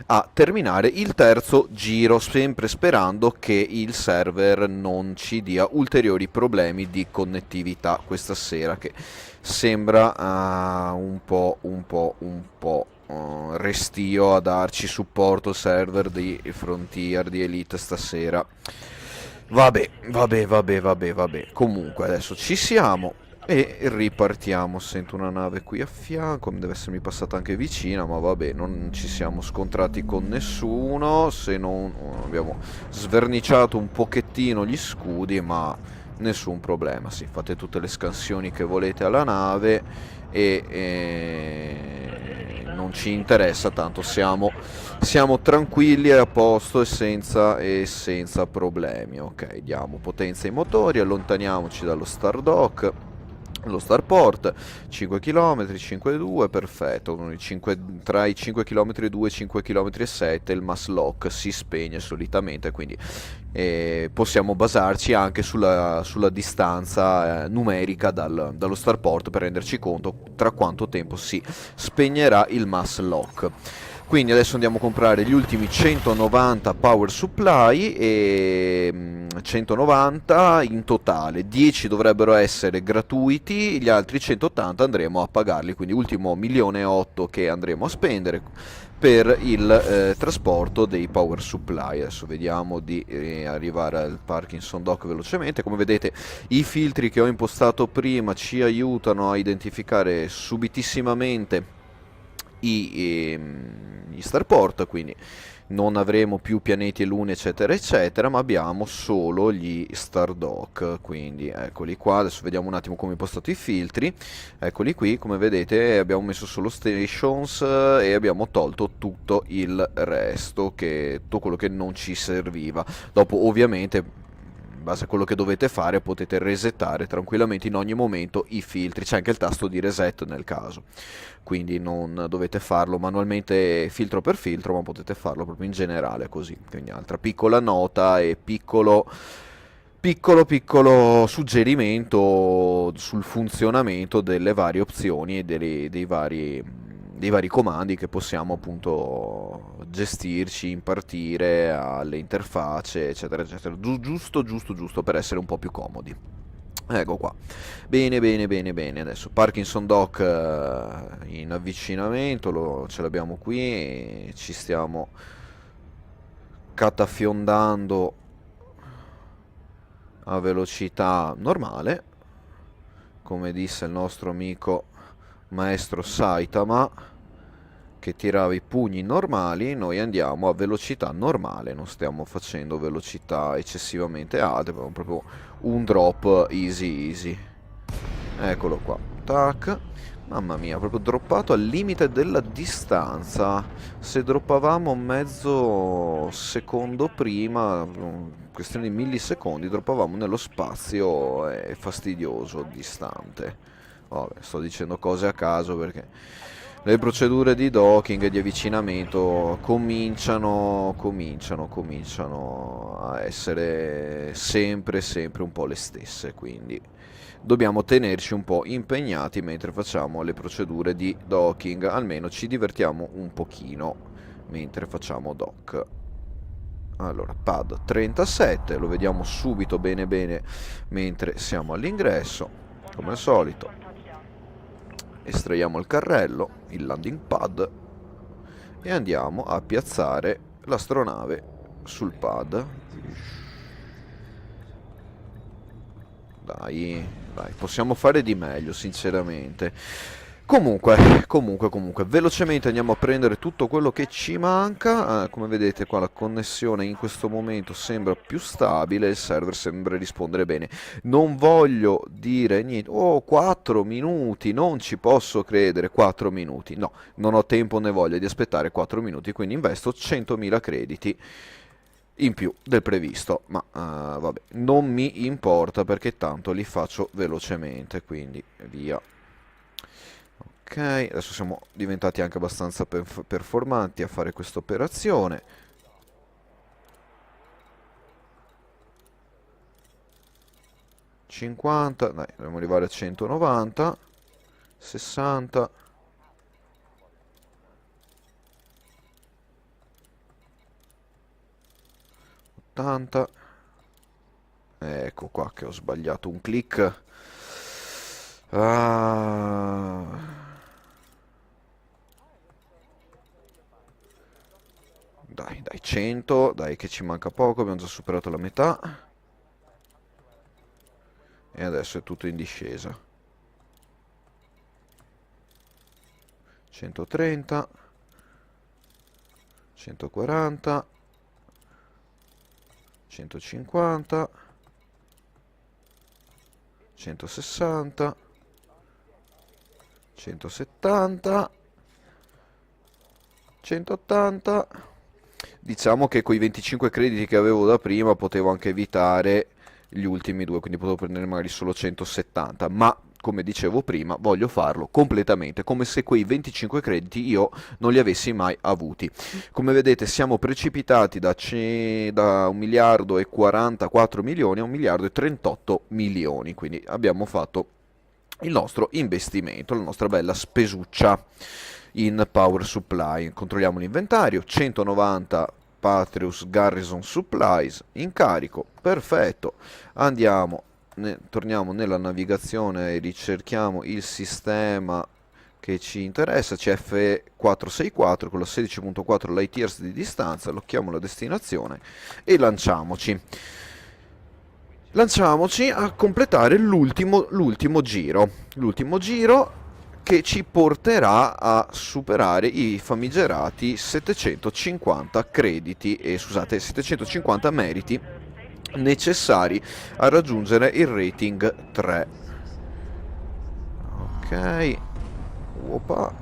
a terminare il terzo giro, sempre sperando che il server non ci dia ulteriori problemi di connettività questa sera, che sembra un po' restio a darci supporto server di Frontier, di Elite stasera. Vabbè. Comunque, adesso ci siamo e ripartiamo. Sento una nave qui a fianco, deve essermi passata anche vicina, ma vabbè, non ci siamo scontrati con nessuno, se non abbiamo sverniciato un pochettino gli scudi, ma nessun problema. Sì, fate tutte le scansioni che volete alla nave e non ci interessa, tanto siamo tranquilli e a posto e senza problemi. Ok, diamo potenza ai motori, allontaniamoci dallo Stardock. Lo Starport, 5 km, 5,2, perfetto, tra i 5 km 2 e 5 km e 7 il mass lock si spegne solitamente, quindi possiamo basarci anche sulla distanza numerica dallo Starport per renderci conto tra quanto tempo si spegnerà il mass lock. Quindi adesso andiamo a comprare gli ultimi 190 power supply e 190 in totale, 10 dovrebbero essere gratuiti, gli altri 180 andremo a pagarli, quindi ultimo 1.800.000 che andremo a spendere per il trasporto dei power supply. Adesso vediamo di arrivare al Parkinson Dock velocemente. Come vedete i filtri che ho impostato prima ci aiutano a identificare subitissimamente gli starport, quindi non avremo più pianeti e lune eccetera eccetera, ma abbiamo solo gli stardock, quindi eccoli qua. Adesso vediamo un attimo come ho impostato i filtri, eccoli qui, come vedete abbiamo messo solo stations e abbiamo tolto tutto il resto, tutto quello che non ci serviva. Dopo ovviamente in base a quello che dovete fare potete resettare tranquillamente in ogni momento i filtri, c'è anche il tasto di reset nel caso, quindi non dovete farlo manualmente filtro per filtro, ma potete farlo proprio in generale così. Quindi altra piccola nota e piccolo suggerimento sul funzionamento delle varie opzioni e dei vari comandi che possiamo appunto gestirci, impartire alle interfacce, eccetera, eccetera. Giusto, giusto, giusto per essere un po' più comodi. Ecco qua. Bene, bene, bene, bene. Adesso Parkinson Dock in avvicinamento, ce l'abbiamo qui e ci stiamo catafiondando a velocità normale, come disse il nostro amico maestro Saitama, che tirava i pugni normali. Noi andiamo a velocità normale, non stiamo facendo velocità eccessivamente alte, abbiamo proprio un drop easy easy. Eccolo qua, tac. Mamma mia, proprio droppato al limite della distanza. Se droppavamo mezzo secondo prima, questione di millisecondi, droppavamo nello spazio, è fastidioso, distante. Vabbè, sto dicendo cose a caso perché le procedure di docking e di avvicinamento cominciano a essere sempre, sempre un po' le stesse, quindi dobbiamo tenerci un po' impegnati mentre facciamo le procedure di docking, almeno ci divertiamo un pochino mentre facciamo dock. Allora, pad 37, lo vediamo subito bene bene mentre siamo all'ingresso, come al solito. Estraiamo il carrello, il landing pad e andiamo a piazzare l'astronave sul pad. Dai, dai, possiamo fare di meglio, sinceramente. Comunque, velocemente andiamo a prendere tutto quello che ci manca. Come vedete qua la connessione in questo momento sembra più stabile, il server sembra rispondere bene. Non voglio dire niente. Oh, 4 minuti, non ci posso credere, 4 minuti. No, non ho tempo né voglia di aspettare 4 minuti, quindi investo 100.000 crediti in più del previsto, ma vabbè, non mi importa perché tanto li faccio velocemente, quindi via. Ok, adesso siamo diventati anche abbastanza performanti a fare questa operazione. $50, dai, dobbiamo arrivare a 190, 60, 80. Ecco qua che ho sbagliato un click. Dai, dai, 100, dai che ci manca poco, abbiamo già superato la metà. E adesso è tutto in discesa. 130, 140, 150, 160, 170, 180. Diciamo che con i 25 crediti che avevo da prima potevo anche evitare gli ultimi due, quindi potevo prendere magari solo 170, ma come dicevo prima voglio farlo completamente, come se quei 25 crediti io non li avessi mai avuti. Come vedete siamo precipitati da 1 miliardo e 44 milioni a 1 miliardo e 38 milioni, quindi abbiamo fatto il nostro investimento, la nostra bella spesuccia in power supply. Controlliamo l'inventario, 190 Patrius Garrison Supplies in carico, perfetto. Andiamo, torniamo nella navigazione e ricerchiamo il sistema che ci interessa, CF464 con la 16.4 light years di distanza, locchiamo la destinazione e lanciamoci. Lanciamoci a completare l'ultimo giro che ci porterà a superare i famigerati 750 crediti e scusate 750 meriti necessari a raggiungere il rating 3. Ok, opa,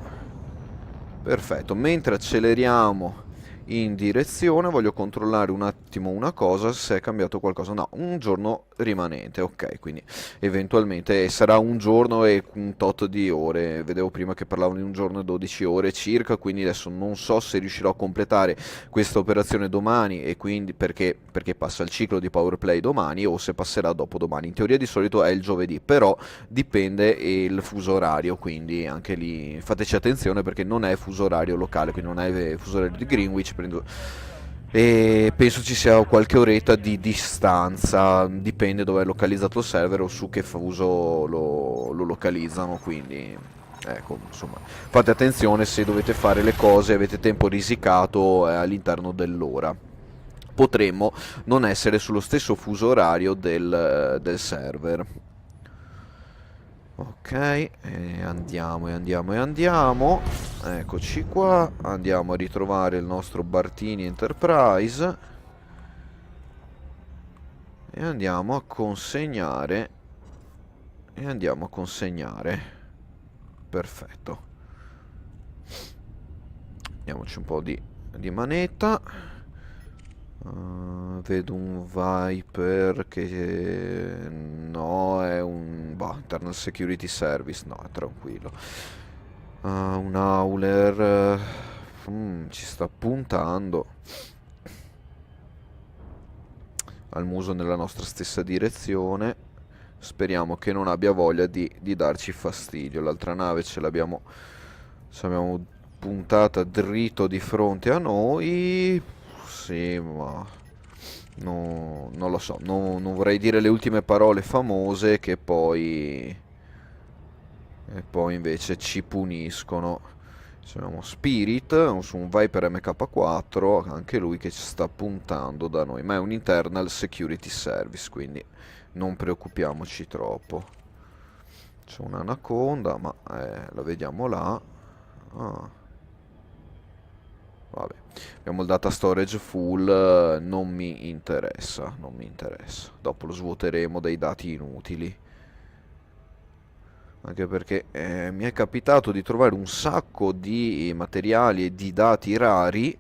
perfetto. Mentre acceleriamo in direzione voglio controllare un attimo una cosa, se è cambiato qualcosa. No, un giorno rimanente, ok, quindi eventualmente sarà un giorno e un tot di ore. Vedevo prima che parlavano di un giorno e 12 ore circa, quindi adesso non so se riuscirò a completare questa operazione domani e quindi perché passa il ciclo di Power Play domani o se passerà dopo domani. In teoria di solito è il giovedì, però dipende il fuso orario, quindi anche lì fateci attenzione perché non è fuso orario locale, quindi non è fuso orario di Greenwich, prendo... E penso ci sia qualche oretta di distanza, dipende dove è localizzato il server o su che fuso lo localizzano, quindi ecco, insomma, fate attenzione se dovete fare le cose, avete tempo risicato all'interno dell'ora. Potremmo non essere sullo stesso fuso orario del server. Ok, andiamo e andiamo e andiamo. Eccoci qua. Andiamo a ritrovare il nostro Bartini Enterprise. E andiamo a consegnare. E andiamo a consegnare. Perfetto. Diamoci un po' di manetta. Vedo un Viper che no, è un Internal Security Service, no, è tranquillo. Un Howler ci sta puntando al muso nella nostra stessa direzione. Speriamo che non abbia voglia di darci fastidio. L'altra nave ce l'abbiamo puntata dritto di fronte a noi. Sì, ma no, non lo so, non vorrei dire le ultime parole famose che poi e poi invece ci puniscono. Abbiamo Spirit su un Viper MK4, anche lui che ci sta puntando da noi, ma è un Internal Security Service, quindi non preoccupiamoci troppo. C'è un'Anaconda, ma la vediamo là. Ah. Vabbè, abbiamo il data storage full, non mi interessa, non mi interessa. Dopo lo svuoteremo dei dati inutili. Anche perché mi è capitato di trovare un sacco di materiali e di dati rari,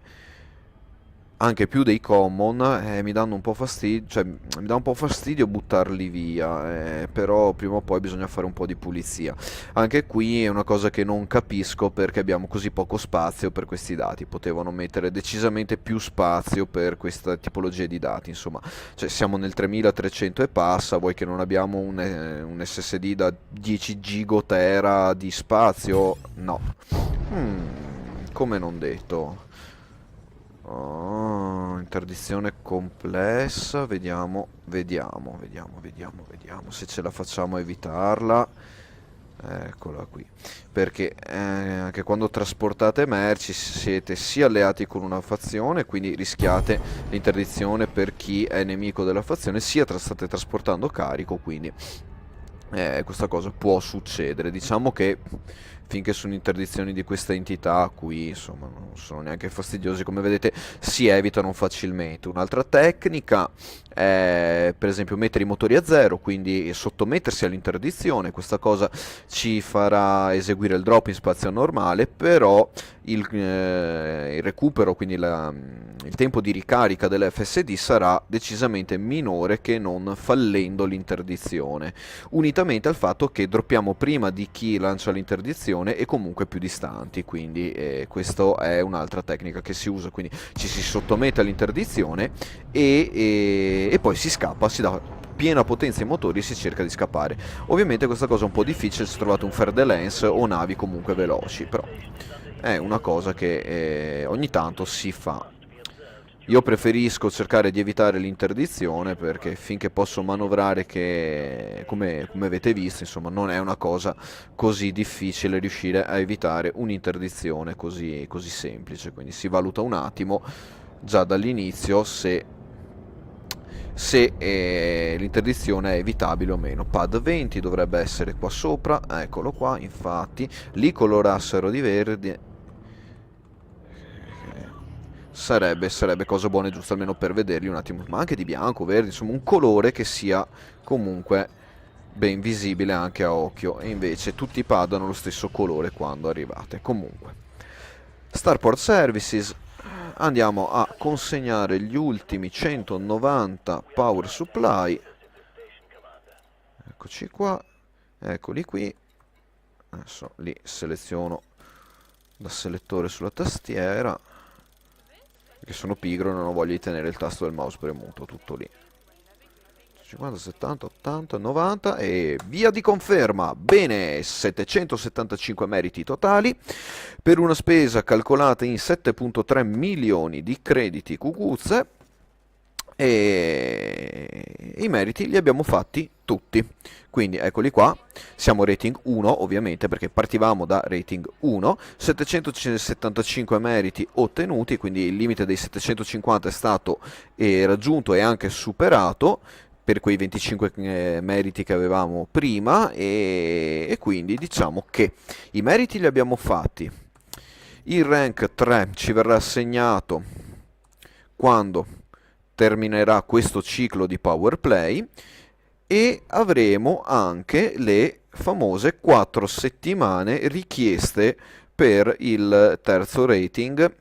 anche più dei common, mi danno un po' fastidio, cioè mi dà un po' fastidio buttarli via, però prima o poi bisogna fare un po' di pulizia. Anche qui è una cosa che non capisco perché abbiamo così poco spazio per questi dati, potevano mettere decisamente più spazio per questa tipologia di dati, insomma, cioè siamo nel 3300 e passa, vuoi che non abbiamo un SSD da 10 gigotera di spazio? No. Come non detto. Oh, interdizione complessa, vediamo se ce la facciamo a evitarla. Eccola qui. Perché anche quando trasportate merci siete sia alleati con una fazione, quindi rischiate l'interdizione per chi è nemico della fazione, sia state trasportando carico, quindi questa cosa può succedere. Diciamo che finché sono interdizioni di questa entità qui, insomma, non sono neanche fastidiosi, come vedete si evitano facilmente. Un'altra tecnica è per esempio mettere i motori a zero, quindi sottomettersi all'interdizione. Questa cosa ci farà eseguire il drop in spazio normale, però il recupero, quindi il tempo di ricarica dell'FSD sarà decisamente minore che non fallendo l'interdizione, unitamente al fatto che droppiamo prima di chi lancia l'interdizione e comunque più distanti, quindi questa è un'altra tecnica che si usa, quindi ci si sottomette all'interdizione e poi si scappa, si dà piena potenza ai motori e si cerca di scappare. Ovviamente questa cosa è un po' difficile se trovate un fer de lance o navi comunque veloci, però è una cosa che ogni tanto si fa. Io preferisco cercare di evitare l'interdizione perché finché posso manovrare, che come avete visto, insomma, non è una cosa così difficile riuscire a evitare un'interdizione così semplice. Quindi si valuta un attimo già dall'inizio se l'interdizione è evitabile o meno. Pad 20 dovrebbe essere qua sopra, eccolo qua, infatti, li colorassero di verde. Sarebbe cosa buona e giusta almeno per vederli un attimo, ma anche di bianco, verde, insomma un colore che sia comunque ben visibile anche a occhio, e invece tutti i pad hanno lo stesso colore quando arrivate. Comunque, Starport Services, andiamo a consegnare gli ultimi 190 power supply. Eccoci qua, eccoli qui. Adesso li seleziono da selettore sulla tastiera, perché sono pigro e non ho voglia di tenere il tasto del mouse premuto, tutto lì. 50, 70, 80, 90 e via di conferma. Bene, 775 meriti totali. per una spesa calcolata in 7,3 milioni di crediti cucuzze, e i meriti li abbiamo fatti tutti. Quindi eccoli qua, siamo rating 1 ovviamente perché partivamo da rating 1, 775 meriti ottenuti, quindi il limite dei 750 è stato raggiunto e anche superato per quei 25 meriti che avevamo prima, e quindi diciamo che i meriti li abbiamo fatti. Il rank 3 ci verrà assegnato quando terminerà questo ciclo di Power Play, e avremo anche le famose 4 settimane richieste per il terzo rating,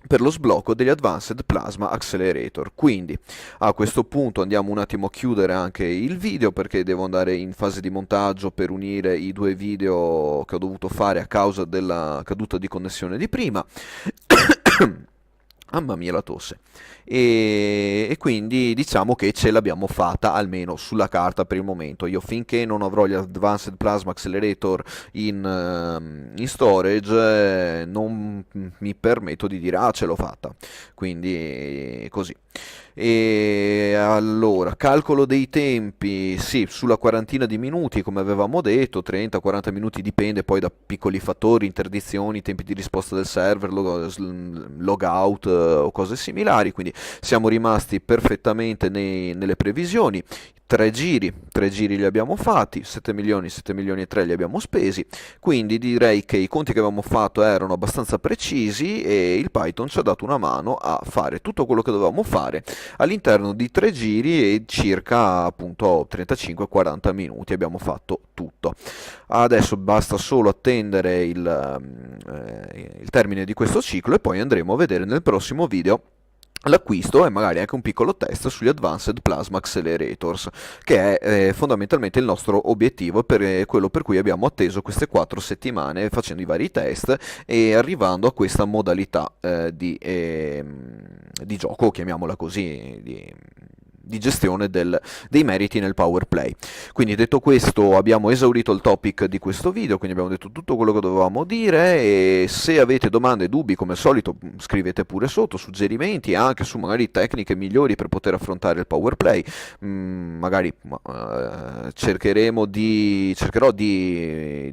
per lo sblocco degli Advanced Plasma Accelerator. Quindi a questo punto andiamo un attimo a chiudere anche il video perché devo andare in fase di montaggio per unire i due video che ho dovuto fare a causa della caduta di connessione di prima. Mamma mia la tosse. E quindi diciamo che ce l'abbiamo fatta almeno sulla carta per il momento. Io finché non avrò gli Advanced Plasma Accelerator in storage, non mi permetto di dire ce l'ho fatta. Quindi così. E allora, calcolo dei tempi, sì, sulla quarantina di minuti, come avevamo detto, 30-40 minuti, dipende poi da piccoli fattori, interdizioni, tempi di risposta del server, logout o cose similari, quindi siamo rimasti perfettamente nelle previsioni. 3 giri li abbiamo fatti, 7 milioni e 3 li abbiamo spesi, quindi direi che i conti che avevamo fatto erano abbastanza precisi e il Python ci ha dato una mano a fare tutto quello che dovevamo fare all'interno di 3 giri e circa appunto 35-40 minuti abbiamo fatto tutto. Adesso basta solo attendere il termine di questo ciclo e poi andremo a vedere nel prossimo video l'acquisto e magari anche un piccolo test sugli Advanced Plasma Accelerators, che è fondamentalmente il nostro obiettivo, per quello per cui abbiamo atteso queste 4 settimane facendo i vari test e arrivando a questa modalità di gioco, chiamiamola così, di gestione dei meriti nel Power Play. Quindi detto questo abbiamo esaurito il topic di questo video, quindi abbiamo detto tutto quello che dovevamo dire, e se avete domande e dubbi come al solito scrivete pure sotto, suggerimenti anche su magari tecniche migliori per poter affrontare il Power Play. Magari cercherò di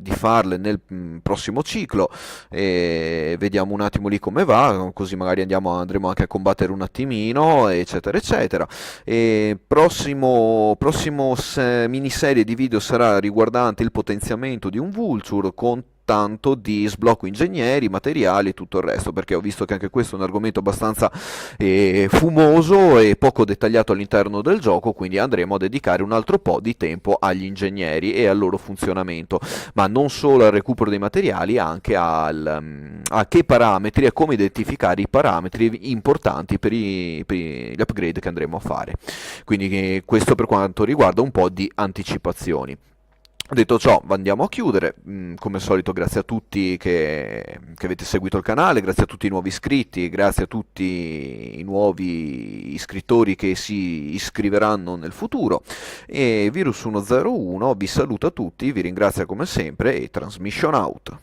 farle nel prossimo ciclo e vediamo un attimo lì come va, così magari andremo anche a combattere un attimino, eccetera eccetera. E prossimo miniserie di video sarà riguardante il potenziamento di un Vulture con tanto di sblocco ingegneri, materiali e tutto il resto, perché ho visto che anche questo è un argomento abbastanza fumoso e poco dettagliato all'interno del gioco, quindi andremo a dedicare un altro po' di tempo agli ingegneri e al loro funzionamento, ma non solo al recupero dei materiali, anche a che parametri e come identificare i parametri importanti per gli upgrade che andremo a fare. Quindi questo per quanto riguarda un po' di anticipazioni. Detto ciò, andiamo a chiudere. Come al solito grazie a tutti che avete seguito il canale, grazie a tutti i nuovi iscritti, grazie a tutti i nuovi iscrittori che si iscriveranno nel futuro, e Virus101 vi saluta tutti, vi ringrazia come sempre e transmission out.